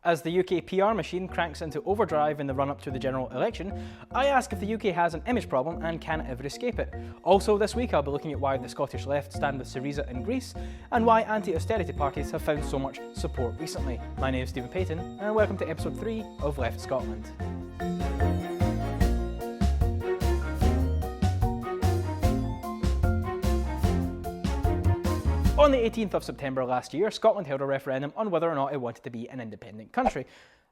As the UK PR machine cranks into overdrive in the run-up to the general election, I ask if the UK has an image problem and can it ever escape it. Also this week I'll be looking at why the Scottish left stand with Syriza in Greece, and why anti-austerity parties have found so much support recently. My name is Stephen Payton, and welcome to episode 3 of Left Scotland. On the 18th of September last year, Scotland held a referendum on whether or not it wanted to be an independent country.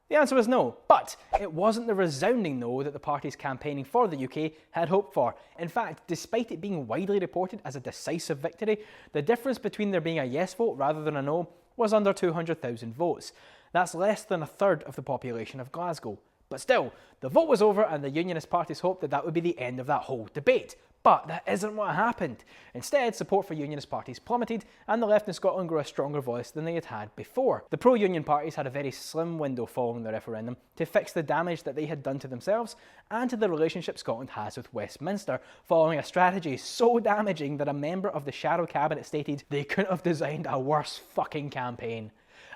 The answer was no, but it wasn't the resounding no that the parties campaigning for the UK had hoped for. In fact, despite it being widely reported as a decisive victory, the difference between there being a yes vote rather than a no was under 200,000 votes. That's less than a third of the population of Glasgow. But still, the vote was over and the Unionist parties hoped that that would be the end of that whole debate. But that isn't what happened. Instead, support for Unionist parties plummeted and the left in Scotland grew a stronger voice than they had had before. The pro-Union parties had a very slim window following the referendum to fix the damage that they had done to themselves and to the relationship Scotland has with Westminster, following a strategy so damaging that a member of the shadow cabinet stated they couldn't have designed a worse fucking campaign.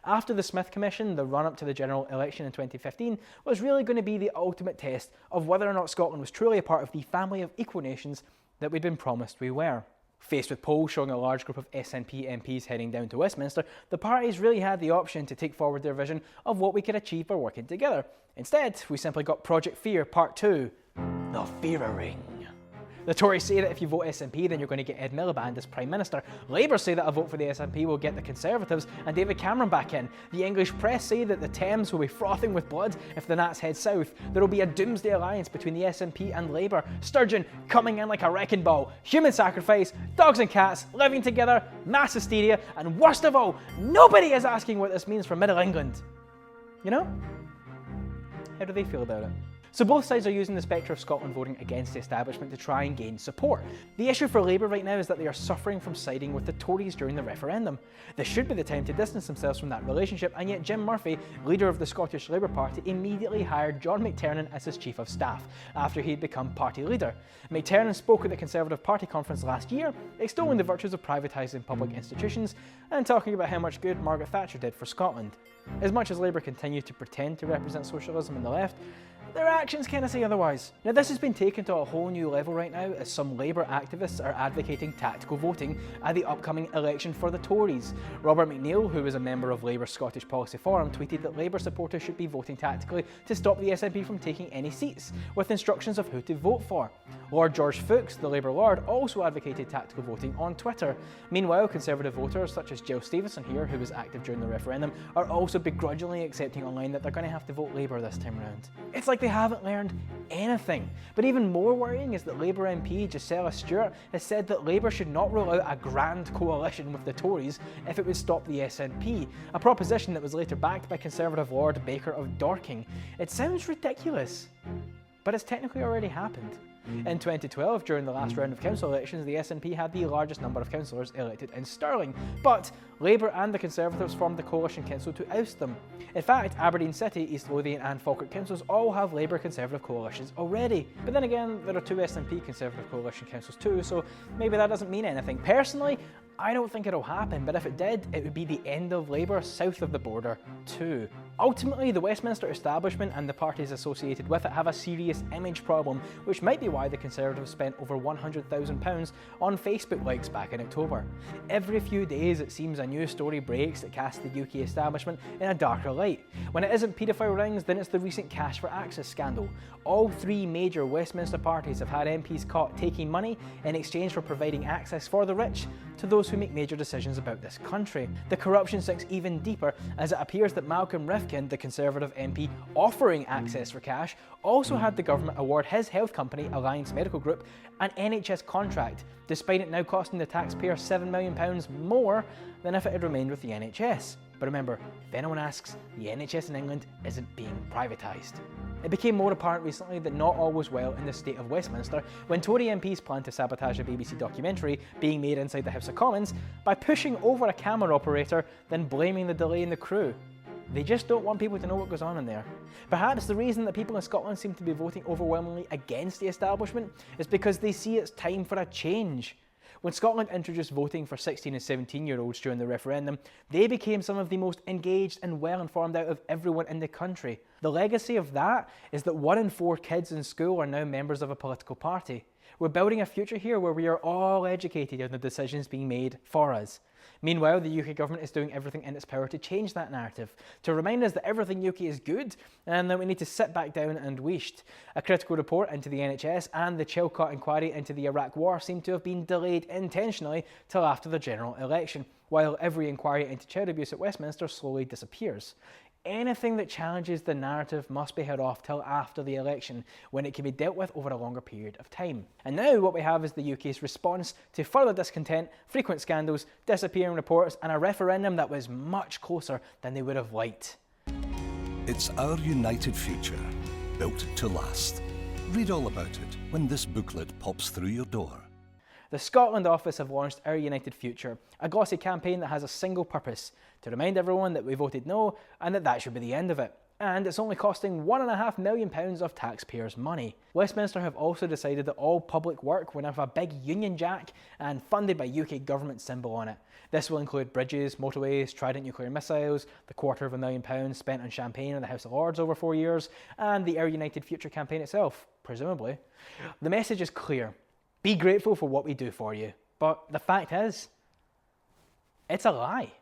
After the Smith Commission, the run-up to the general election in 2015 was really going to be the ultimate test of whether or not Scotland was truly a part of the family of equal nations that we'd been promised we were. Faced with polls showing a large group of SNP MPs heading down to Westminster, the parties really had the option to take forward their vision of what we could achieve by working together. Instead, we simply got Project Fear Part 2, the Fear-a-ring. The Tories say that if you vote SNP then you're going to get Ed Miliband as Prime Minister. Labour say that a vote for the SNP will get the Conservatives and David Cameron back in. The English press say that the Thames will be frothing with blood if the Nats head south. There will be a doomsday alliance between the SNP and Labour. Sturgeon coming in like a wrecking ball. Human sacrifice, dogs and cats living together, mass hysteria, and worst of all, nobody is asking what this means for Middle England. You know? How do they feel about it? So both sides are using the spectre of Scotland voting against the establishment to try and gain support. The issue for Labour right now is that they are suffering from siding with the Tories during the referendum. This should be the time to distance themselves from that relationship, and yet Jim Murphy, leader of the Scottish Labour Party, immediately hired John McTernan as his Chief of Staff, after he'd become party leader. McTernan spoke at the Conservative Party conference last year, extolling the virtues of privatising public institutions, and talking about how much good Margaret Thatcher did for Scotland. As much as Labour continue to pretend to represent socialism and the left, their actions kind of say otherwise. Now this has been taken to a whole new level right now as some Labour activists are advocating tactical voting at the upcoming election for the Tories. Robert Newth, who is a member of Labour's Scottish Policy Forum, tweeted that Labour supporters should be voting tactically to stop the SNP from taking any seats, with instructions of who to vote for. Lord George Fuchs, the Labour Lord, also advocated tactical voting on Twitter. Meanwhile, Conservative voters such as Jill Stevenson here, who was active during the referendum, are also begrudgingly accepting online that they're going to have to vote Labour this time around. It's like they haven't learned anything. But even more worrying is that Labour MP Gisela Stewart has said that Labour should not rule out a grand coalition with the Tories if it would stop the SNP, a proposition that was later backed by Conservative Lord Baker of Dorking. It sounds ridiculous, but it's technically already happened. In 2012, during the last round of council elections, the SNP had the largest number of councillors elected in Stirling, but Labour and the Conservatives formed the coalition council to oust them. In fact, Aberdeen City, East Lothian and Falkirk councils all have Labour Conservative coalitions already. But then again, there are two SNP Conservative coalition councils too, so maybe that doesn't mean anything. Personally, I don't think it'll happen, but if it did, it would be the end of Labour south of the border too. Ultimately, the Westminster establishment and the parties associated with it have a serious image problem, which might be why the Conservatives spent over £100,000 on Facebook likes back in October. Every few days it seems a new story breaks that casts the UK establishment in a darker light. When it isn't paedophile rings, then it's the recent Cash for Access scandal. All three major Westminster parties have had MPs caught taking money in exchange for providing access for the rich to those who make major decisions about this country. The corruption sinks even deeper as it appears that Malcolm Rifkind, the Conservative MP offering access for cash, also had the government award his health company, Alliance Medical Group, an NHS contract, despite it now costing the taxpayer £7 million more than if it had remained with the NHS. But remember, if anyone asks, the NHS in England isn't being privatised. It became more apparent recently that not all was well in the state of Westminster when Tory MPs planned to sabotage a BBC documentary being made inside the House of Commons by pushing over a camera operator, then blaming the delay in the crew. They just don't want people to know what goes on in there. Perhaps the reason that people in Scotland seem to be voting overwhelmingly against the establishment is because they see it's time for a change. When Scotland introduced voting for 16 and 17-year-olds during the referendum, they became some of the most engaged and well-informed out of everyone in the country. The legacy of that is that 1 in 4 kids in school are now members of a political party. We're building a future here where we are all educated on the decisions being made for us. Meanwhile, the UK government is doing everything in its power to change that narrative, to remind us that everything UK is good and that we need to sit back down and wait. A critical report into the NHS and the Chilcot inquiry into the Iraq War seem to have been delayed intentionally till after the general election, while every inquiry into child abuse at Westminster slowly disappears. Anything that challenges the narrative must be held off till after the election, when it can be dealt with over a longer period of time. And now what we have is the UK's response to further discontent, frequent scandals, disappearing reports, and a referendum that was much closer than they would have liked. It's our united future, built to last. Read all about it when this booklet pops through your door. The Scotland office have launched Our United Future, a glossy campaign that has a single purpose: to remind everyone that we voted no and that should be the end of it. And it's only costing £1.5 million of taxpayers' money. Westminster have also decided that all public work will have a big Union Jack and funded by UK government symbol on it. This will include bridges, motorways, Trident nuclear missiles, the £250,000 spent on champagne in the House of Lords over 4 years, and the Our United Future campaign itself, presumably. The message is clear. Be grateful for what we do for you. But the fact is, it's a lie.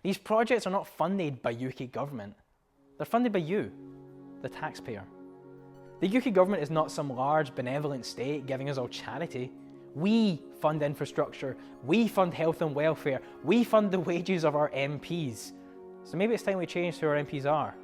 These projects are not funded by UK government. They're funded by you, the taxpayer. The UK government is not some large benevolent state giving us all charity. We fund infrastructure, we fund health and welfare, we fund the wages of our MPs. So maybe it's time we change who our MPs are.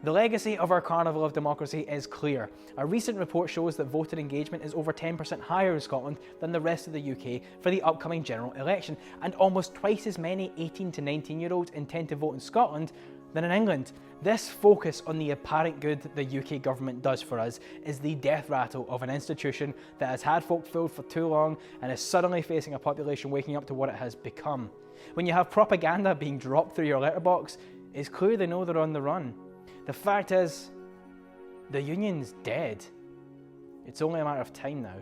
The legacy of our carnival of democracy is clear. A recent report shows that voter engagement is over 10% higher in Scotland than the rest of the UK for the upcoming general election, and almost twice as many 18 to 19-year-olds intend to vote in Scotland than in England. This focus on the apparent good that the UK government does for us is the death rattle of an institution that has had folk fooled for too long and is suddenly facing a population waking up to what it has become. When you have propaganda being dropped through your letterbox, it's clear they know they're on the run. The fact is, the union's dead. It's only a matter of time now.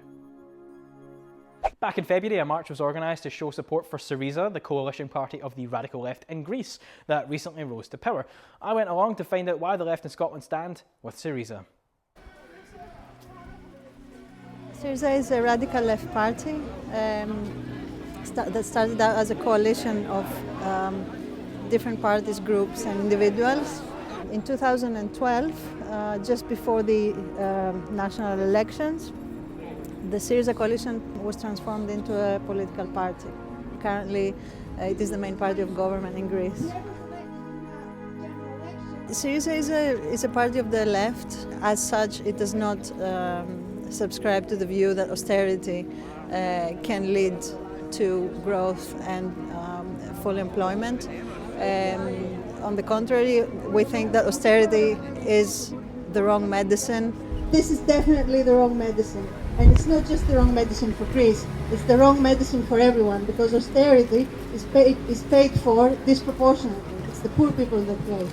Back in February, a march was organised to show support for Syriza, the coalition party of the radical left in Greece that recently rose to power. I went along to find out why the left in Scotland stand with Syriza. Syriza is a radical left party that started out as a coalition of different parties, groups and individuals. In 2012, just before the national elections, the Syriza coalition was transformed into a political party. Currently, it is the main party of government in Greece. Syriza is a party of the left. As such, it does not subscribe to the view that austerity can lead to growth and full employment. On the contrary, we think that austerity is the wrong medicine. This is definitely the wrong medicine. And it's not just the wrong medicine for Greece, it's the wrong medicine for everyone, because austerity is paid for disproportionately. It's the poor people that pay.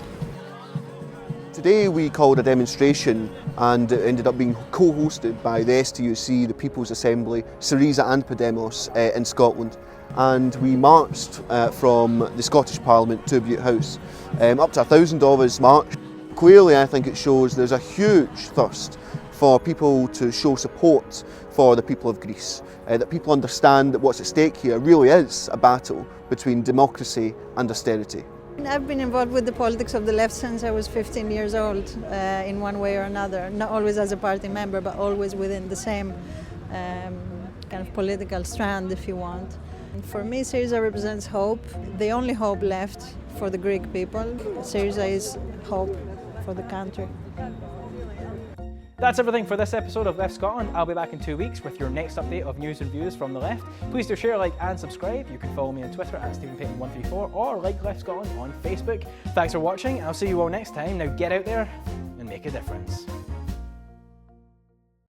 Today we called a demonstration and it ended up being co-hosted by the STUC, the People's Assembly, Syriza and Podemos in Scotland. And we marched from the Scottish Parliament to Bute House. Up to 1,000 of us marched. Clearly I think it shows there's a huge thirst for people to show support for the people of Greece, that people understand that what's at stake here really is a battle between democracy and austerity. I've been involved with the politics of the left since I was 15 years old, in one way or another. Not always as a party member, but always within the same kind of political strand, if you want. And for me, Syriza represents hope, the only hope left for the Greek people. Syriza is hope for the country. That's everything for this episode of Left Scotland. I'll be back in 2 weeks with your next update of news and views from the left. Please do share, like and subscribe. You can follow me on Twitter at StephenPayton134 or like Left Scotland on Facebook. Thanks for watching. I'll see you all next time. Now get out there and make a difference.